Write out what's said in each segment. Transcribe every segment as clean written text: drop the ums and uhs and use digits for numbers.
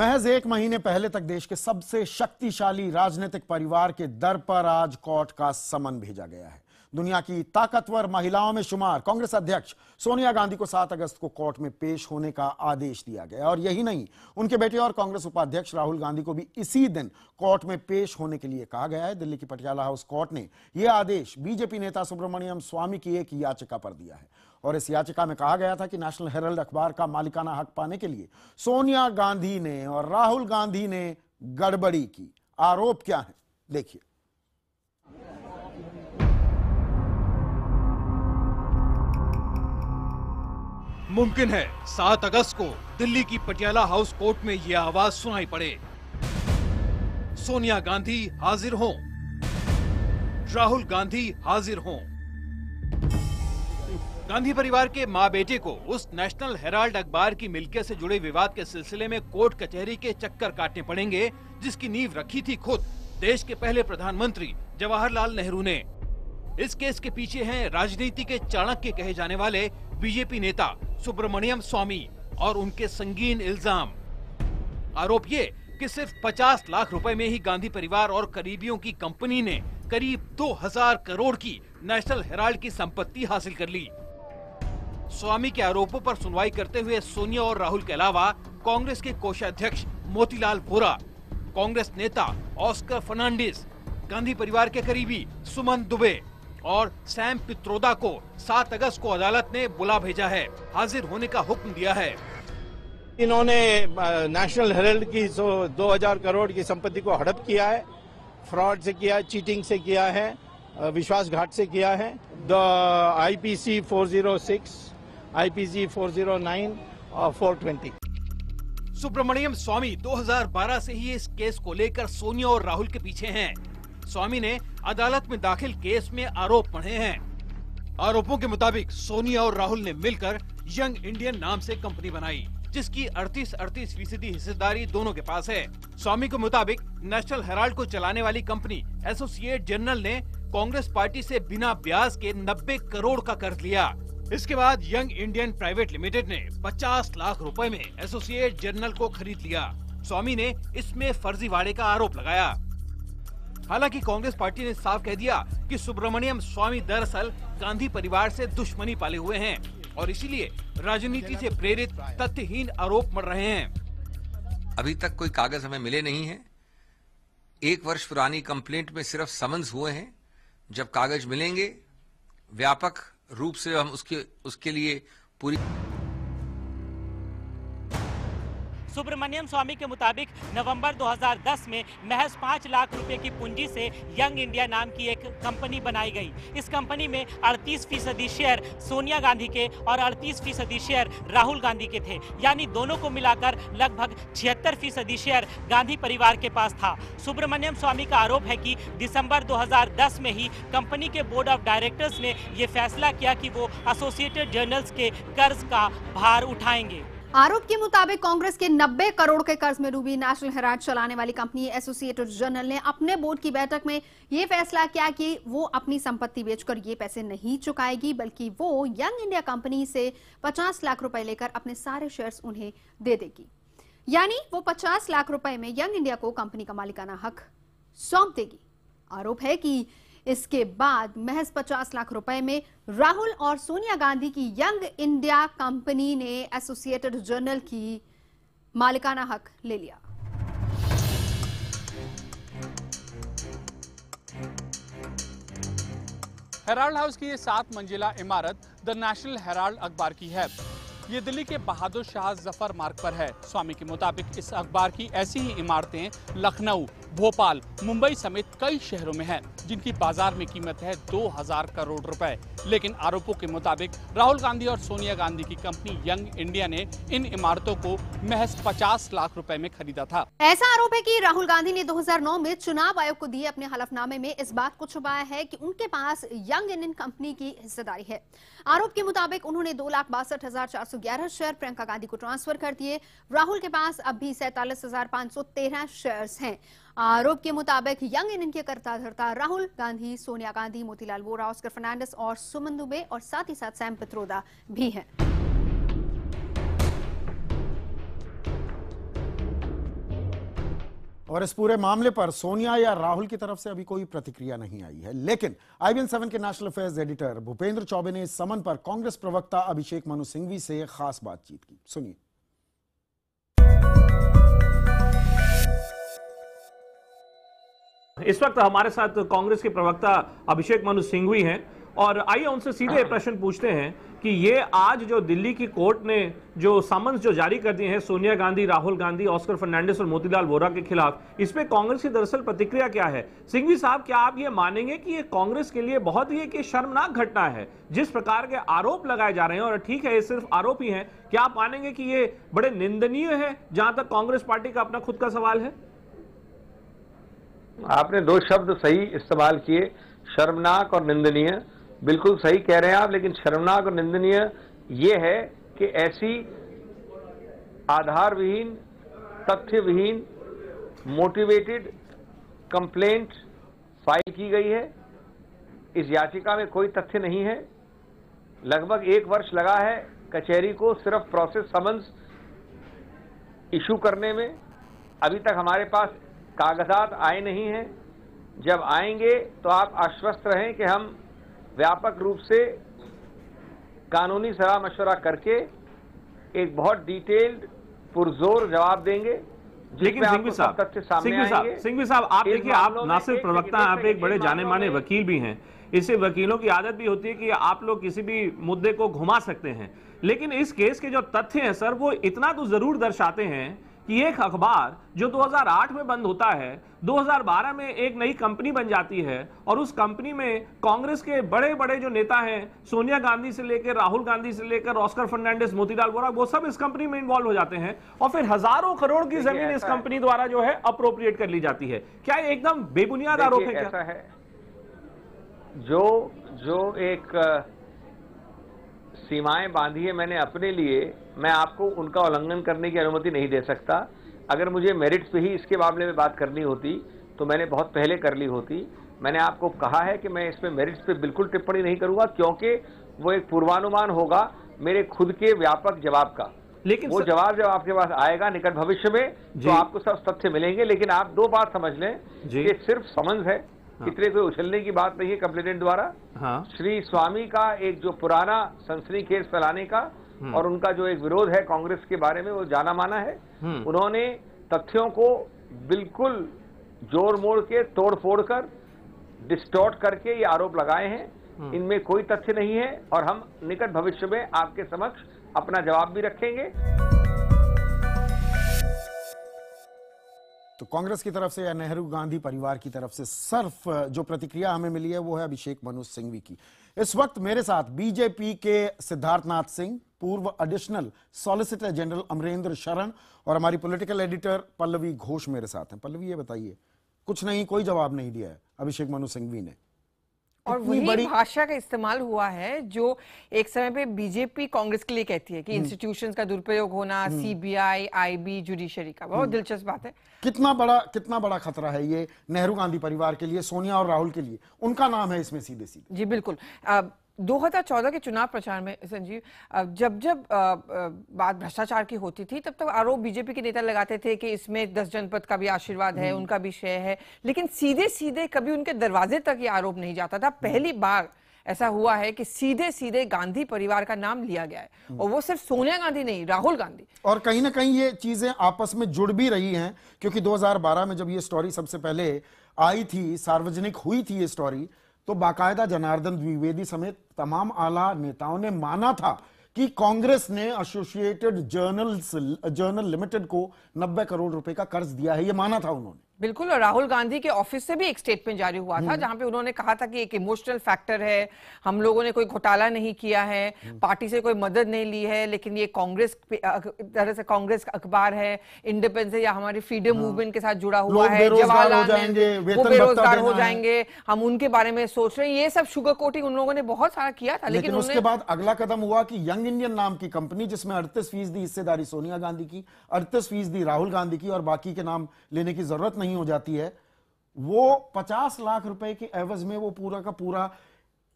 महज एक महीने पहले तक देश के सबसे शक्तिशाली राजनीतिक परिवार के दर पर आज कोर्ट का समन भेजा गया है। दुनिया की ताकतवर महिलाओं में शुमार कांग्रेस अध्यक्ष सोनिया गांधी को 7 अगस्त को कोर्ट में पेश होने का आदेश दिया गया और यही नहीं, उनके बेटे और कांग्रेस उपाध्यक्ष राहुल गांधी को भी इसी दिन कोर्ट में पेश होने के लिए कहा गया है। दिल्ली की पटियाला हाउस कोर्ट ने यह आदेश बीजेपी नेता सुब्रमण्यम स्वामी की एक याचिका पर दिया है और इस याचिका में कहा गया था कि नेशनल हेराल्ड अखबार का मालिकाना हक पाने के लिए सोनिया गांधी ने और राहुल गांधी ने गड़बड़ी की। आरोप क्या है, देखिए। मुमकिन है 7 अगस्त को दिल्ली की पटियाला हाउस कोर्ट में यह आवाज सुनाई पड़े, सोनिया गांधी हाजिर हों, राहुल गांधी हाजिर हों। गांधी परिवार के मां बेटे को उस नेशनल हेराल्ड अखबार की मिल्कियत से जुड़े विवाद के सिलसिले में कोर्ट कचहरी के चक्कर काटने पड़ेंगे, जिसकी नींव रखी थी खुद देश के पहले प्रधानमंत्री जवाहरलाल नेहरू ने। इस केस के पीछे हैं राजनीति के चाणक्य कहे जाने वाले बीजेपी नेता सुब्रमण्यम स्वामी और उनके संगीन इल्जाम। आरोप ये कि सिर्फ 50 लाख रुपए में ही गांधी परिवार और करीबियों की कंपनी ने करीब 2000 करोड़ की नेशनल हेराल्ड की संपत्ति हासिल कर ली। स्वामी के आरोपों पर सुनवाई करते हुए सोनिया और राहुल के अलावा कांग्रेस के कोषाध्यक्ष मोतीलाल वोरा, कांग्रेस नेता ऑस्कर फर्नांडिस, गांधी परिवार के करीबी सुमन दुबे और सैम पित्रोदा को 7 अगस्त को अदालत ने बुला भेजा है, हाजिर होने का हुक्म दिया है। इन्होंने नेशनल हेराल्ड की 2000 करोड़ की संपत्ति को हड़प किया है, फ्रॉड से किया है, चीटिंग से किया है, विश्वासघात से किया है। IPC 406, IPC 409 और 420। सुब्रमण्यम स्वामी 2012 से ही इस केस को लेकर सोनिया और राहुल के पीछे हैं। स्वामी ने अदालत में दाखिल केस में आरोप पढ़े हैं। आरोपों के मुताबिक सोनिया और राहुल ने मिलकर यंग इंडियन नाम से कंपनी बनाई, जिसकी 38% हिस्सेदारी दोनों के पास है। स्वामी के मुताबिक नेशनल हेराल्ड को चलाने वाली कंपनी एसोसिएट जर्नल ने कांग्रेस पार्टी से बिना ब्याज के 90 करोड़ का कर्ज लिया। इसके बाद यंग इंडियन प्राइवेट लिमिटेड ने 50 लाख रुपए में एसोसिएट जर्नल को खरीद लिया। स्वामी ने इसमें फर्जीवाड़े का आरोप लगाया। हालांकि कांग्रेस पार्टी ने साफ कह दिया कि सुब्रमण्यम स्वामी दरअसल गांधी परिवार से दुश्मनी पाले हुए हैं और इसीलिए राजनीति से प्रेरित तथ्यहीन आरोप मढ़ रहे हैं। अभी तक कोई कागज हमें मिले नहीं हैं। 1 वर्ष पुरानी कंप्लेंट में सिर्फ समन्स हुए हैं। जब कागज मिलेंगे व्यापक रूप से हम उसके लिए पूरी। सुब्रमण्यम स्वामी के मुताबिक नवंबर 2010 में महज 5 लाख रुपए की पूंजी से यंग इंडिया नाम की एक कंपनी बनाई गई। इस कंपनी में 38% शेयर सोनिया गांधी के और 38% शेयर राहुल गांधी के थे, यानी दोनों को मिलाकर लगभग 76% शेयर गांधी परिवार के पास था। सुब्रमण्यम स्वामी का आरोप है कि दिसंबर 2010 में ही कंपनी के बोर्ड ऑफ डायरेक्टर्स ने यह फैसला किया कि वो एसोसिएटेड जर्नल्स के कर्ज का भार उठाएंगे। आरोप के मुताबिक कांग्रेस के 90 करोड़ के कर्ज में डूबी नेशनल हेराल्ड चलाने वाली कंपनी एसोसिएटेड जर्नल ने अपने बोर्ड की बैठक में यह फैसला किया कि वो अपनी संपत्ति बेचकर ये पैसे नहीं चुकाएगी, बल्कि वो यंग इंडिया कंपनी से 50 लाख रुपए लेकर अपने सारे शेयर्स उन्हें दे देगी। यानी वो 50 लाख रुपए में यंग इंडिया को कंपनी का मालिकाना हक सौंप देगी। आरोप है कि इसके बाद महज 50 लाख रुपए में राहुल और सोनिया गांधी की यंग इंडिया कंपनी ने एसोसिएटेड जर्नल की मालिकाना हक ले लिया। हेराल्ड हाउस की ये 7 मंजिला इमारत द नेशनल हेराल्ड अखबार की है। ये दिल्ली के बहादुर शाह जफर मार्ग पर है। स्वामी के मुताबिक इस अखबार की ऐसी ही इमारतें लखनऊ, भोपाल, मुंबई समेत कई शहरों में हैं, जिनकी बाजार में कीमत है 2000 करोड़ रुपए। लेकिन आरोपों के मुताबिक राहुल गांधी और सोनिया गांधी की कंपनी यंग इंडिया ने इन इमारतों को महज 50 लाख रुपए में खरीदा था। ऐसा आरोप है कि राहुल गांधी ने 2009 में चुनाव आयोग को दिए अपने हलफनामे में इस बात को छुपाया है कि उनके पास यंग इंडियन कंपनी की हिस्सेदारी है। आरोप के मुताबिक उन्होंने 2,62,411 शेयर प्रियंका गांधी को ट्रांसफर कर दिए। राहुल के पास अब भी 47,513 शेयर्स हैं। आरोप के मुताबिक यंग इंडियन के कर्ता धर्ता राहुल गांधी, सोनिया गांधी, मोतीलाल वोरा, ऑस्कर फर्नांडिस और सुमन दुबे और साथ ही साथ सैम पित्रोदा भी हैं। और इस पूरे मामले पर सोनिया या राहुल की तरफ से अभी कोई प्रतिक्रिया नहीं आई है, लेकिन IBN 7 के national affairs editor Bhupendra Choubey ने इस समन पर कांग्रेस प्रवक्ता अभिषेक मनु सिंघवी से खास बातचीत की। सुनिए। इस वक्त हमारे साथ कांग्रेस के प्रवक्ता अभिषेक मनु सिंघवी हैं और आइए उनसे सीधे प्रश्न पूछते हैं कि ये आज जो दिल्ली की कोर्ट ने जो समन्स जो जारी कर दिए हैं सोनिया गांधी, राहुल गांधी, ऑस्कर फर्नांडिस और मोतीलाल वोरा के खिलाफ, इस पे कांग्रेस की दरअसल प्रतिक्रिया क्या है? सिंघवी साहब, क्या आप ये मानेंगे कि ये कांग्रेस के लिए बहुत ही एक शर्मनाक घटना है? जिस प्रकार के आरोप लगाए जा रहे हैं, और ठीक है ये सिर्फ आरोप ही हैं, क्या आप मानेंगे कि ये बड़े निंदनीय है जहां तक कांग्रेस पार्टी का अपना खुद का सवाल है? आपने दो शब्द सही इस्तेमाल किए, शर्मनाक और निंदनीय। बिल्कुल सही कह रहे हैं आप, लेकिन शर्मनाक और निंदनीय ये है कि ऐसी आधार विहीन, तथ्य विहीन, मोटिवेटेड कंप्लेंट फाइल की गई है। इस याचिका में कोई तथ्य नहीं है। लगभग 1 वर्ष लगा है कचहरी को सिर्फ प्रोसेस समन्स इशू करने में। अभी तक हमारे पास कागजात आए नहीं हैं। जब आएंगे तो आप आश्वस्त रहें कि हम व्यापक रूप से कानूनी सलाह मशवरा करके एक बहुत डिटेल्ड पुरजोर जवाब देंगे। लेकिन सिंघवी साहब, आप देखिए, आप ना सिर्फ प्रवक्ता हैं, आप एक बड़े जाने माने वकील भी हैं। इससे वकीलों की आदत भी होती है कि आप लोग किसी भी मुद्दे को घुमा सकते हैं, लेकिन इस केस के जो तथ्य हैं सर, वो इतना तो जरूर दर्शाते हैं कि एक अखबार जो 2008 में बंद होता है, 2012 में एक नई कंपनी बन जाती है और उस कंपनी में कांग्रेस के बड़े बड़े जो नेता हैं, सोनिया गांधी से लेकर राहुल गांधी से लेकर ऑस्कर फर्नांडिस, मोतीलाल वोरा, वो सब इस कंपनी में इन्वॉल्व हो जाते हैं और फिर हजारों करोड़ की जमीन इस कंपनी द्वारा जो है अप्रोप्रिएट कर ली जाती है। क्या ये एकदम बेबुनियाद आरोप है? क्या ऐसा है? जो एक सीमाएं बांधी है मैंने अपने लिए, मैं आपको उनका उल्लंघन करने की अनुमति नहीं दे सकता। अगर मुझे मेरिट्स पे ही इसके मामले में बात करनी होती तो मैंने बहुत पहले कर ली होती। मैंने आपको कहा है कि मैं इसमें मेरिट्स पे बिल्कुल टिप्पणी नहीं करूंगा, क्योंकि वो एक पूर्वानुमान होगा मेरे खुद के व्यापक जवाब का। लेकिन वो जवाब जब आपके पास आएगा निकट भविष्य में तो आपको सब तथ्य मिलेंगे। लेकिन आप दो बात समझ लें कि सिर्फ समन्स है, इतने कोई उछलने की बात नहीं है कंप्लेनेंट द्वारा। श्री स्वामी का एक जो पुराना सनसनीखेज फैलाने का और उनका जो एक विरोध है कांग्रेस के बारे में, वो जाना माना है। उन्होंने तथ्यों को बिल्कुल जोड़ मोड़ के, तोड़ फोड़ कर, डिस्टॉर्ट करके ये आरोप लगाए हैं। इनमें कोई तथ्य नहीं है और हम निकट भविष्य में आपके समक्ष अपना जवाब भी रखेंगे। तो कांग्रेस की तरफ से या नेहरू गांधी परिवार की तरफ से सिर्फ जो प्रतिक्रिया हमें मिली है वो है अभिषेक मनु सिंघवी की। इस वक्त मेरे साथ बीजेपी के सिद्धार्थनाथ सिंह, पूर्व एडिशनल सॉलिसिटर जनरल अमरेंद्र शरण और हमारी पॉलिटिकल एडिटर पल्लवी घोष मेरे साथ हैं। पल्लवी, ये बताइए, कुछ नहीं, कोई जवाब नहीं दिया है अभिषेक मनु सिंघवी ने। और वही बड़ी भाषा का इस्तेमाल हुआ है जो एक समय पे बीजेपी कांग्रेस के लिए कहती है कि इंस्टीट्यूशंस का दुरुपयोग होना, सीबीआई, आईबी, जुडिशरी का। बहुत दिलचस्प बात है। कितना बड़ा खतरा है ये नेहरू गांधी परिवार के लिए, सोनिया और राहुल के लिए? उनका नाम है इसमें सीधे सीधे। जी बिल्कुल। 2014 के चुनाव प्रचार में संजीव, जब बात भ्रष्टाचार की होती थी तब आरोप बीजेपी के नेता लगाते थे कि इसमें 10 जनपद का भी आशीर्वाद है, उनका भी शेयर है, लेकिन सीधे सीधे कभी उनके दरवाजे तक ये आरोप नहीं जाता था। पहली बार ऐसा हुआ है कि सीधे सीधे गांधी परिवार का नाम लिया गया है, और वो सिर्फ सोनिया गांधी नहीं, राहुल गांधी। और कहीं ना कहीं ये चीजें आपस में जुड़ भी रही हैं, क्योंकि 2012 में जब ये स्टोरी सबसे पहले आई थी, सार्वजनिक हुई थी ये स्टोरी, तो बाकायदा जनार्दन द्विवेदी समेत तमाम आला नेताओं ने माना था कि कांग्रेस ने एसोसिएटेड जर्नल लिमिटेड को 90 करोड़ रुपए का कर्ज दिया है, ये माना था उन्होंने। बिल्कुल। और राहुल गांधी के ऑफिस से भी एक स्टेटमेंट जारी हुआ था जहां पे उन्होंने कहा था कि एक इमोशनल फैक्टर है, हम लोगों ने कोई घोटाला नहीं किया है, पार्टी से कोई मदद नहीं ली है, लेकिन ये कांग्रेस तरह से कांग्रेस अखबार है, इंडिपेंडेंस या हमारी फ्रीडम मूवमेंट के साथ जुड़ा हुआ है, जवाहरलाल वो बेरोजगार हो जाएंगे, हम उनके बारे में सोच रहे हैं। ये सब शुगर कोटिंग उन लोगों ने बहुत सारा किया था। लेकिन उसके बाद अगला कदम हुआ कि यंग इंडियन नाम की कंपनी, जिसमें 38% हिस्सेदारी सोनिया गांधी की, 38% राहुल गांधी की और बाकी के नाम लेने की जरूरत नहीं हो जाती है, वो 50 लाख रुपए के एवज में वो पूरा का पूरा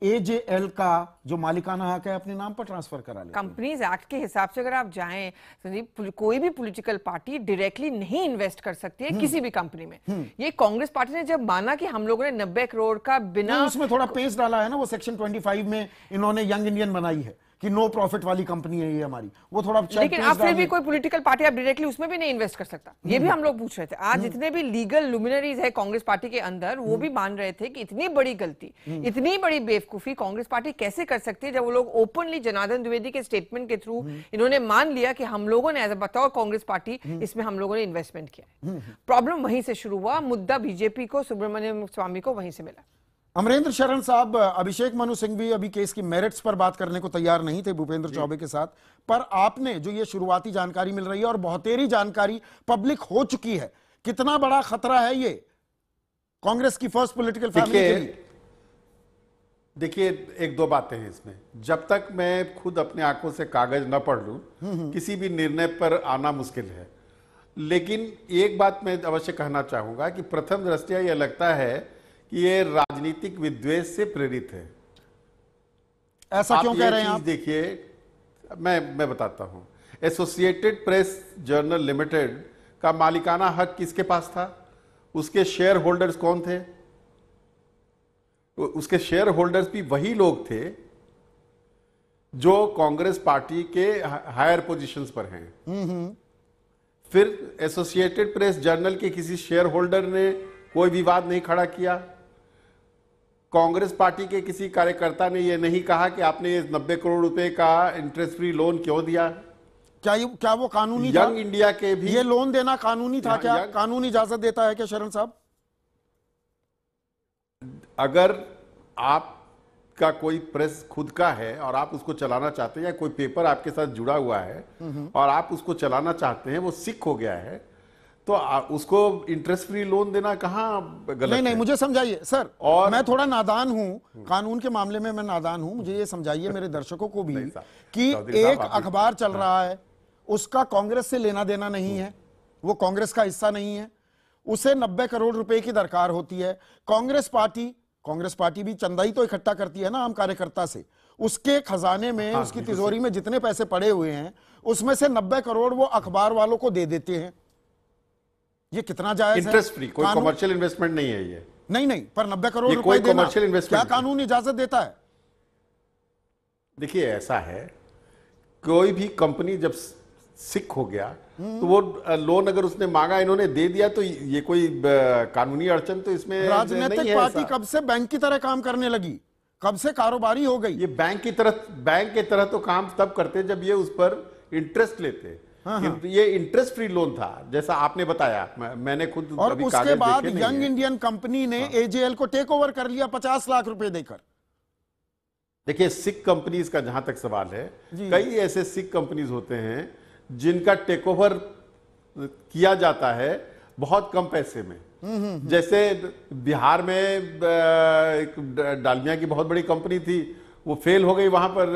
एजेएल का जो मालिकाना हक है अपने नाम पर ट्रांसफर करा ले। कंपनीज एक्ट के हिसाब से अगर आप जाएं संदीप, कोई भी पॉलिटिकल पार्टी डायरेक्टली नहीं इन्वेस्ट कर सकती है किसी भी कंपनी में। ये कांग्रेस पार्टी ने जब माना कि हम लोगों ने 90 करोड़ का बिना, उसमें थोड़ा पेस डाला है ना, वो सेक्शन 25 में इन्होंने यंग इंडियन बनाई है कि नो प्रॉफिट वाली कंपनी है ये हमारी, वो थोड़ा, लेकिन आप फिर भी कोई पॉलिटिकल पार्टी आप डायरेक्टली उसमें भी नहीं इन्वेस्ट कर सकता। ये भी हम लोग पूछ रहे थे। आज जितने भी लीगल लुमिनरीज है कांग्रेस पार्टी के अंदर, वो भी मान रहे थे कि इतनी बड़ी गलती, इतनी बड़ी बेवकूफी कांग्रेस पार्टी कैसे कर सकती है, जब वो लोग ओपनली जनार्दन द्विवेदी के स्टेटमेंट के थ्रू इन्होंने मान लिया कि हम लोगों ने एज अ बताओ कांग्रेस पार्टी इसमें हम लोगों ने इन्वेस्टमेंट किया है। प्रॉब्लम वहीं से शुरू हुआ, मुद्दा बीजेपी को, सुब्रमण्यम स्वामी को वहीं से मिला। अमरेंद्र शरण साहब, अभिषेक मनु सिंह भी अभी केस की मेरिट्स पर बात करने को तैयार नहीं थे भूपेंद्र चौबे के साथ, पर आपने जो ये शुरुआती जानकारी मिल रही है और बहुतेरी जानकारी पब्लिक हो चुकी है, कितना बड़ा खतरा है ये कांग्रेस की फर्स्ट पॉलिटिकल फैमिली के लिए? देखिए, एक दो बातें हैं इसमें। जब तक मैं खुद अपने आंखों से कागज न पढ़ लूं, किसी भी निर्णय पर आना मुश्किल है। लेकिन एक बात मैं अवश्य कहना चाहूंगा कि प्रथम दृष्टया यह लगता है कि ये राजनीतिक विद्वेष से प्रेरित है। ऐसा क्यों कह रहे हैं आप? देखिए, मैं बताता हूं। एसोसिएटेड प्रेस जर्नल लिमिटेड का मालिकाना हक किसके पास था? उसके शेयर होल्डर्स कौन थे? उसके शेयर होल्डर्स भी वही लोग थे जो कांग्रेस पार्टी के हायर पोजीशंस पर हैं। फिर एसोसिएटेड प्रेस जर्नल के किसी शेयर होल्डर ने कोई विवाद नहीं खड़ा किया। कांग्रेस पार्टी के किसी कार्यकर्ता ने यह नहीं कहा कि आपने ये 90 करोड़ रुपए का इंटरेस्ट फ्री लोन क्यों दिया। क्या वो कानूनी था? यंग इंडिया के भी ये लोन देना कानूनी था क्या? कानून इजाजत देता है क्या शरण साहब? अगर आपका कोई प्रेस खुद का है और आप उसको चलाना चाहते हैं, या कोई पेपर आपके साथ जुड़ा हुआ है और आप उसको चलाना चाहते हैं, वो सिक हो गया है, तो उसको इंटरेस्ट फ्री लोन देना कहां गलत है? नहीं, मुझे समझाइए सर। और मैं थोड़ा नादान हूं कानून के मामले में, मैं नादान हूं। मुझे ये समझाइए, मेरे दर्शकों को भी, कि एक अखबार चल रहा है, उसका कांग्रेस से लेना देना नहीं है, वो कांग्रेस का हिस्सा नहीं है, उसे 90 करोड़ रुपए की दरकार होती है। कांग्रेस पार्टी भी चंदा ही तो इकट्ठा करती है ना आम कार्यकर्ता से। उसके खजाने में, उसकी तिजोरी में जितने पैसे पड़े हुए हैं, उसमें से 90 करोड़ वो अखबार वालों को दे देते हैं। ये कितना जायज है? इंटरेस्ट फ्री, कोई कमर्शियल इन्वेस्टमेंट नहीं है ये। नहीं, पर 90 करोड़ रुपए देना क्या कानून इजाजत देता है? देखिए, ऐसा है, कोई भी कंपनी जब सिक हो गया तो वो लोन अगर उसने मांगा, इन्होंने दे दिया, तो ये कोई कानूनी अड़चन तो इसमें नहीं है। राजनीतिक पार्टी कब से बैंक की तरह काम करने लगी? कब से कारोबारी हो गई? ये बैंक की तरह तो काम तब करते जब ये उस पर इंटरेस्ट लेते। ये इंटरेस्ट फ्री लोन था, जैसा आपने बताया। मैंने खुद और उसके बाद यंग इंडियन कंपनी ने एजेएल को टेक ओवर कर लिया 50 लाख रुपए देकर। देखिए, सिक कंपनीज का जहां तक सवाल है, कई ऐसे सिक कंपनीज होते हैं जिनका टेक ओवर किया जाता है बहुत कम पैसे में। जैसे बिहार में डालमिया की बहुत बड़ी कंपनी थी, वो फेल हो गई वहां पर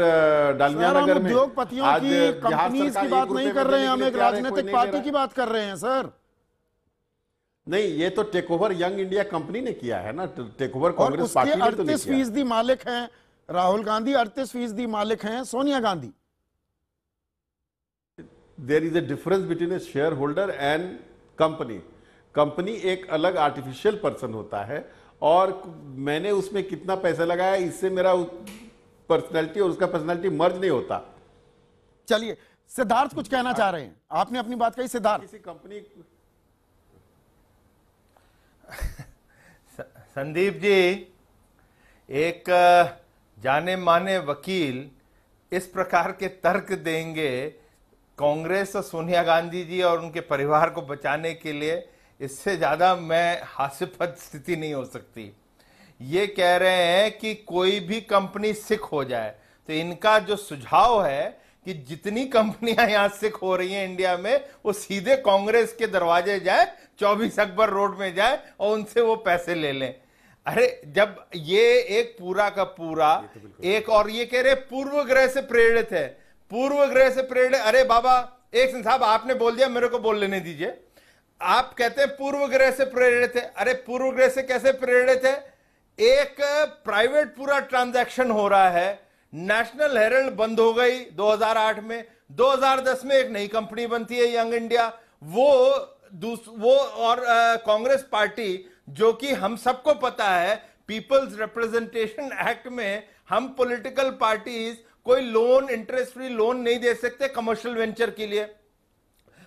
डालमिया नगर में। उद्योगपतियों की, कंपनीज की बात नहीं कर रहे हैं, हम एक राजनीतिक पार्टी की बात कर रहे हैं सर। नहीं, ये तो take over Young India company ने किया है ना, टेक ओवर कांग्रेस पार्टी ने तो नहीं किया। 38% मालिक हैं राहुल गांधी, 38% मालिक हैं Sonia Gandhi. There is a difference between a shareholder and company. Company एक अलग आर्टिफिशियल पर्सन होता है, और मैंने उसमें कितना पैसा लगाया, इससे मेरा पर्सनैलिटी और उसका पर्सनैलिटी मर्ज नहीं होता। चलिए, सिद्धार्थ कुछ कहना चाह रहे हैं। आपने अपनी बात कही सिद्धार्थ। किसी कंपनी संदीप जी, एक जाने माने वकील इस प्रकार के तर्क देंगे कांग्रेस और सोनिया गांधी जी और उनके परिवार को बचाने के लिए, इससे ज्यादा मैं हास्यास्पद स्थिति नहीं हो सकती। ये कह रहे हैं कि कोई भी कंपनी सिक हो जाए, तो इनका जो सुझाव है कि जितनी कंपनियां यहां सिक हो रही हैं इंडिया में, वो सीधे कांग्रेस के दरवाजे जाए, 24 अकबर रोड में जाए और उनसे वो पैसे ले लें। अरे, जब ये एक पूरा का पूरा एक, और ये कह रहे पूर्वग्रह से प्रेरित है, पूर्वग्रह से प्रेरित। अरे बाबा, एक सिंह साहब आपने बोल दिया, मेरे को बोल लेने दीजिए। आप कहते हैं पूर्वग्रह से प्रेरित है। अरे, पूर्वग्रह से कैसे प्रेरित है? एक प्राइवेट पूरा ट्रांजैक्शन हो रहा है। नेशनल हेरल्ड बंद हो गई 2008 में, 2010 में एक नई कंपनी बनती है यंग इंडिया। वो और कांग्रेस पार्टी, जो कि हम सबको पता है पीपल्स रिप्रेजेंटेशन एक्ट में हम पॉलिटिकल पार्टीज कोई लोन, इंटरेस्ट फ्री लोन नहीं दे सकते कमर्शियल वेंचर के लिए।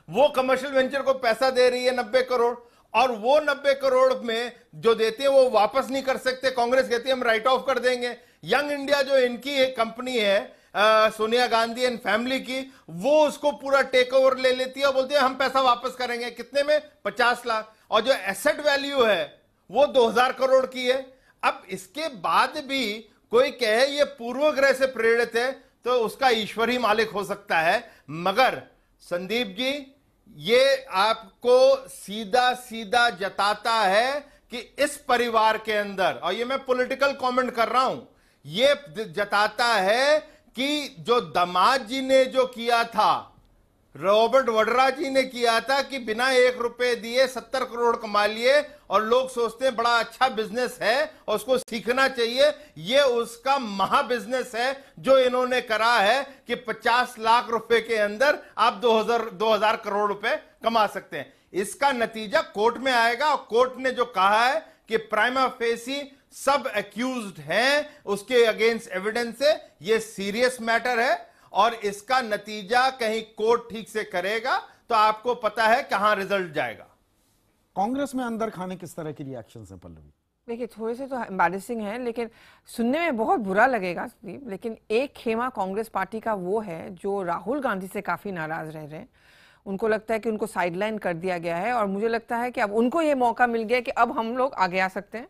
वो कमर्शियल वेंचर को पैसा दे रही है 90 करोड़, और वो 90 करोड़ में जो देते हैं वो वापस नहीं कर सकते। कांग्रेस कहती है हम राइट ऑफ कर देंगे। यंग इंडिया जो इनकी एक कंपनी है सोनिया गांधी एंड फैमिली की, वो उसको पूरा टेक ओवर ले लेती है और बोलती है हम पैसा वापस करेंगे। कितने में? 50 लाख। और जो एसेट वैल्यू है वो 2000 करोड़ की है। अब इसके बाद भी कोई कहे ये पूर्वग्रह से प्रेरित है तो उसका ईश्वर ही मालिक हो सकता है। मगर संदीप जी, ये आपको सीधा सीधा जताता है कि इस परिवार के अंदर, और ये मैं पॉलिटिकल कमेंट कर रहा हूं, ये जताता है कि जो दामाद जी ने जो किया था, रॉबर्ट वड्रा जी ने किया था कि बिना 1 रुपए दिए 70 करोड़ कमा लिए, और लोग सोचते हैं बड़ा अच्छा बिजनेस है और उसको सीखना चाहिए। ये उसका महा बिजनेस है जो इन्होंने करा है कि 50 लाख रुपए के अंदर आप 2000 करोड़ रुपए कमा सकते हैं। इसका नतीजा कोर्ट में आएगा, और कोर्ट ने जो कहा है कि प्राइमा फेसी सब एक्यूज्ड हैं, उसके अगेंस्ट एविडेंस है, ये सीरियस मैटर है, और इसका नतीजा कहीं कोर्ट ठीक से करेगा तो आपको पता है कहां रिजल्ट जाएगा। कांग्रेस में अंदर खाने किस तरह की रिएक्शन है पल्लवी? देखिए, थोड़े से तो एम्बैरेसिंग है, लेकिन सुनने में बहुत बुरा लगेगा। लेकिन एक खेमा कांग्रेस पार्टी का वो है जो राहुल गांधी से काफी नाराज रह रहे हैं। उनको लगता है कि उनको साइडलाइन कर दिया गया है, और मुझे लगता है कि अब उनको ये मौका मिल गया कि अब हम लोग आगे आ सकते हैं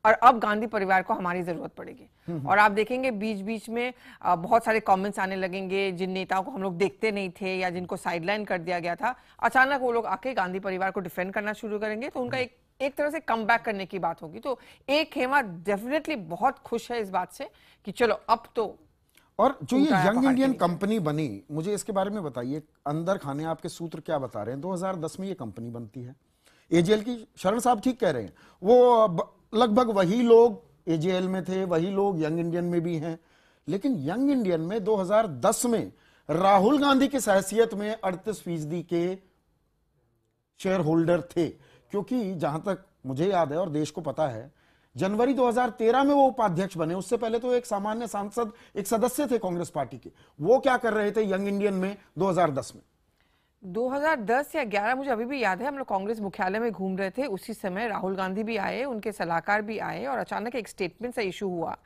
और अब गांधी परिवार को हमारी जरूरत पड़ेगी। और आप देखेंगे बीच बीच में बहुत सारे कमेंट्स आने लगेंगे, जिन नेताओं को हम लोग देखते नहीं थे या जिनको साइडलाइन कर दिया गया था, अचानक वो लोग आके गांधी परिवार को डिफेंड करना शुरू करेंगे, तो उनका एक तरह से कम बैक करने की बात होगी। तो एक खेमा डेफिनेटली बहुत खुश है इस बात से कि चलो अब तो। और जो ये यंग इंडियन कंपनी बनी, मुझे इसके बारे में बताइए, अंदर खाने आपके सूत्र क्या बता रहे हैं? 2010 में ये कंपनी बनती है, एजेएल की। शरण साहब ठीक कह रहे हैं, वो लगभग वही लोग एजेएल में थे, वही लोग यंग इंडियन में भी हैं। लेकिन यंग इंडियन में 2010 में राहुल गांधी की हैसियत में 38% के शेयर होल्डर थे, क्योंकि जहां तक मुझे याद है और देश को पता है, जनवरी 2013 में वो उपाध्यक्ष बने। उससे पहले तो एक सामान्य सांसद, एक सदस्य थे कांग्रेस पार्टी के। वो क्या कर रहे थे यंग इंडियन में 2010 में? 2010 या 11 मुझे अभी भी याद है, हम लोग कांग्रेस मुख्यालय में घूम रहे थे। उसी समय राहुल गांधी भी आए, उनके सलाहकार भी आए, और अचानक एक स्टेटमेंट सा इशू हुआ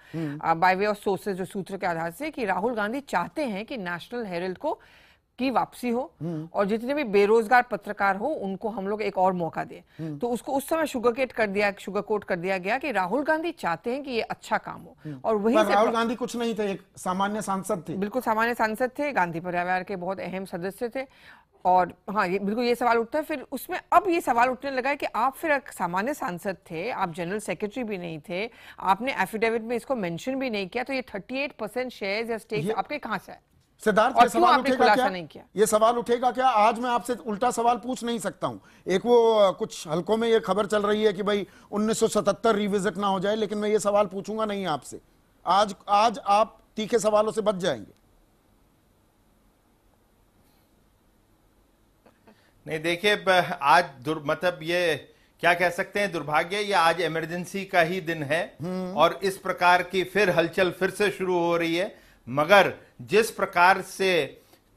बाय वे ऑफ सोर्सेज, जो सूत्र के आधार से, कि राहुल गांधी चाहते हैं कि नेशनल हेरल्ड को की वापसी हो और जितने भी बेरोजगार पत्रकार हो उनको हम लोग एक और मौका दें। तो उसको उस समय शुगर कोट कर दिया गया कि राहुल गांधी चाहते हैं कि ये अच्छा काम हो। और वही राहुल गांधी कुछ नहीं थे, एक सामान्य सांसद थे। बिल्कुल सामान्य सांसद थे, गांधी परिवार के बहुत अहम सदस्य थे। और हाँ, ये बिल्कुल ये सवाल उठता है फिर उसमें। अब ये सवाल उठने लगा है कि आप फिर एक सामान्य सांसद थे, आप जनरल सेक्रेटरी भी नहीं थे, आपने एफिडेविट में इसको मेंशन भी नहीं किया, तो ये 38% शेयर्स या स्टेक्स आपके कहां से आए? सिद्धार्थ, ये सवाल उठेगा क्या? नहीं किया। ये सवाल उठेगा क्या? आज मैं आपसे उल्टा सवाल पूछ नहीं सकता हूं। एक वो कुछ हलकों में ये खबर चल रही है कि भाई 1977 रिविजिट ना हो जाए, लेकिन मैं ये सवाल पूछूंगा नहीं आपसे। आज आप तीखे सवालों से बच जाएंगे। नहीं, देखिए, आज मतलब ये क्या कह सकते हैं, दुर्भाग्य, ये आज इमरजेंसी का ही दिन है और इस प्रकार की फिर हलचल फिर से शुरू हो रही है। मगर जिस प्रकार से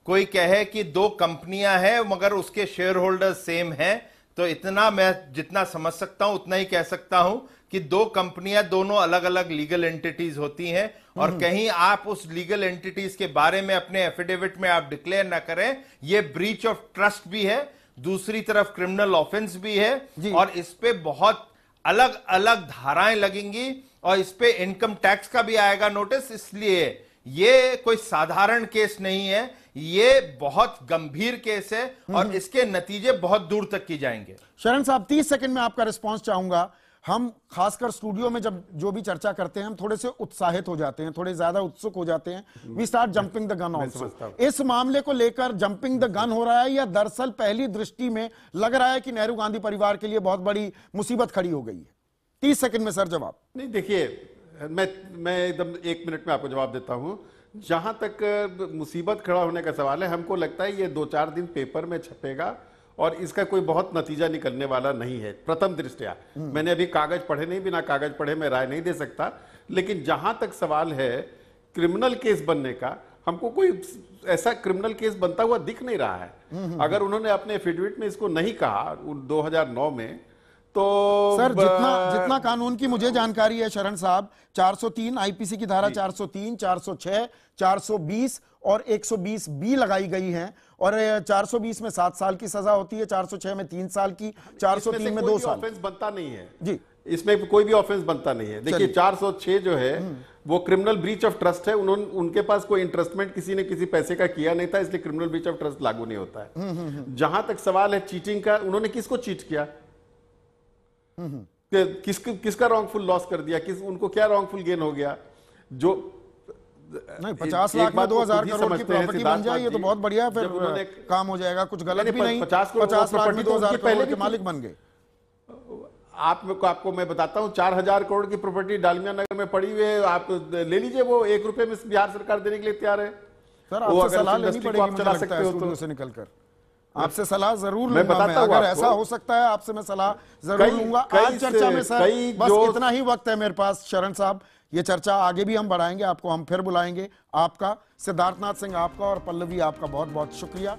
कोई कहे कि 2 कंपनियां हैं मगर उसके शेयर होल्डर सेम हैं, तो इतना मैं जितना समझ सकता हूं उतना ही कह सकता हूं कि 2 कंपनियां दोनों अलग अलग लीगल एंटिटीज होती हैं, और कहीं आप उस लीगल एंटिटीज के बारे में अपने एफिडेविट में आप डिक्लेयर ना करें, यह ब्रीच ऑफ ट्रस्ट भी है, दूसरी तरफ क्रिमिनल ऑफेंस भी है, और इस पे बहुत अलग अलग धाराएं लगेंगी और इस पे इनकम टैक्स का भी आएगा नोटिस। इसलिए ये कोई साधारण केस नहीं है, ये बहुत गंभीर केस है और इसके नतीजे बहुत दूर तक की जाएंगे। शरण साहब, 30 सेकंड में आपका रिस्पांस चाहूंगा। हम खासकर स्टूडियो में जब जो भी चर्चा करते हैं, हम थोड़े से उत्साहित हो जाते हैं, थोड़े ज्यादा उत्सुक हो जाते हैं। We start jumping the gun also. इस मामले को लेकर जंपिंग द गन हो रहा है, या दरअसल पहली दृष्टि में लग रहा है कि नेहरू गांधी परिवार के लिए बहुत बड़ी मुसीबत खड़ी हो गई है? 30 सेकंड में सर जवाब। नहीं देखिए, मैं एकदम 1 मिनट में आपको जवाब देता हूं। जहां तक मुसीबत खड़ा होने का सवाल है, हमको लगता है ये 2-4 दिन पेपर में छपेगा और इसका कोई बहुत नतीजा निकलने वाला नहीं है प्रथम दृष्टया। मैंने अभी कागज पढ़े नहीं, बिना कागज पढ़े मैं राय नहीं दे सकता। लेकिन जहां तक सवाल है क्रिमिनल केस बनने का, हमको कोई ऐसा क्रिमिनल केस बनता हुआ दिख नहीं रहा है। अगर उन्होंने अपने एफिडेविट में इसको नहीं कहा 2009 में, तो सर जितना कानून की मुझे जानकारी है शरण साहब, 403 आईपीसी की धारा 403, 406, 420 और 120 बी लगाई गई हैं और 420 में 7 साल की सजा होती है, 406 में 3 साल की, 403 में 2 साल। ऑफेंस बनता नहीं है जी, इसमें कोई भी ऑफेंस बनता नहीं है। देखिए 406 जो है वो क्रिमिनल ब्रीच ऑफ ट्रस्ट है। उनके पास कोई इंटरेस्टमेंट किसी ने किसी पैसे का किया नहीं था, इसलिए क्रिमिनल ब्रीच ऑफ ट्रस्ट लागू नहीं होता है। जहां तक सवाल है चीटिंग का, उन्होंने किसको चीट किया, किसका रॉन्गफुल लॉस कर दिया, उनको क्या रॉन्गफुल गेन हो गया? जो नहीं 50 लाख में 2000 करोड़ की प्रॉपर्टी बन जाए, ये तो बहुत बढ़िया, फिर काम हो जाएगा, कुछ गलत भी नहीं। 50 लाख में 2000 करोड़ के मालिक बन गए। आपको मैं बताता हूं, 4000 करोड़ की प्रॉपर्टी डालमिया नगर में पड़ी हुई है, आप ले लीजिए, वो 1 रुपए में बिहार सरकार देने के लिए तैयार है। सर आपसे सलाह लेनी पड़ेगी, मुझे लगता है स्टूडियो से निकलकर आपसे सलाह जरूर लूंगा मैं, अगर ऐसा हो सकता है आपसे मैं सलाह जरूर लूंगा। आज चर्चा में सर बस इतना ही वक्त है मेरे पास शरण साहब, ये चर्चा आगे भी हम बढ़ाएंगे, आपको हम फिर बुलाएंगे। आपका सिद्धार्थनाथ सिंह आपका और पल्लवी आपका बहुत बहुत शुक्रिया।